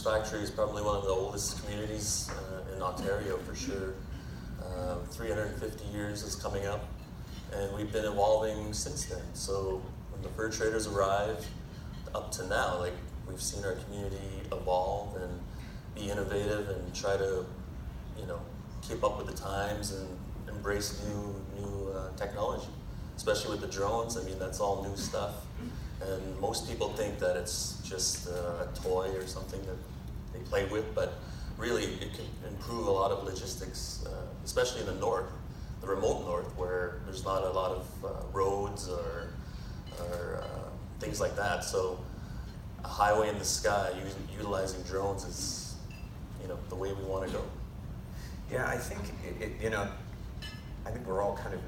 Factory is probably one of the oldest communities in Ontario for sure. 350 years is coming up, and we've been evolving since then. So when the fur traders arrived up to now, like, we've seen our community evolve and be innovative and try to, you know, keep up with the times and embrace new technology, especially with the drones. I mean, that's all new stuff, and most people think that it's just a toy or something that they play with, but really it can improve a lot of logistics, especially in the north, the remote north, where there's not a lot of roads or things like that. So a highway in the sky utilizing drones is, you know, the way we want to go. Yeah, I think I think we're all kind of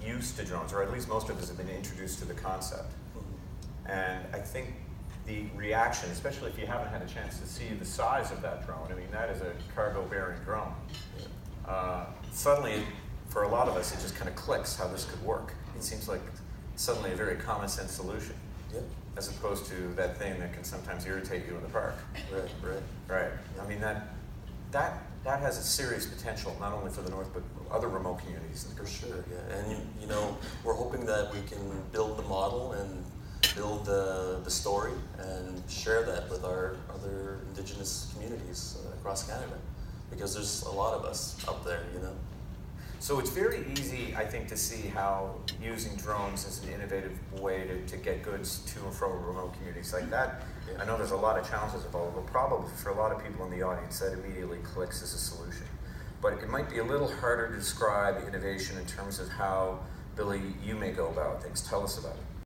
used to drones, or at least most of us have been introduced to the concept. Mm-hmm. And I think the reaction, especially if you haven't had a chance to see the size of that drone, I mean, that is a cargo-bearing drone. Suddenly, for a lot of us, it just kind of clicks how this could work. It seems like suddenly a very common sense solution, as opposed to that thing that can sometimes irritate you in the park. Right. I mean, that has a serious potential, not only for the north, but other remote communities. For sure, yeah. And you know, we're hoping that we can build the model and build the story and share that with our other Indigenous communities across Canada, because there's a lot of us up there, you know. So it's very easy, I think, to see how using drones is an innovative way to get goods to and from remote communities like that. I know there's a lot of challenges involved, but probably for a lot of people in the audience, that immediately clicks as a solution. But it might be a little harder to describe innovation in terms of how, Billy, you may go about things. Tell us about it.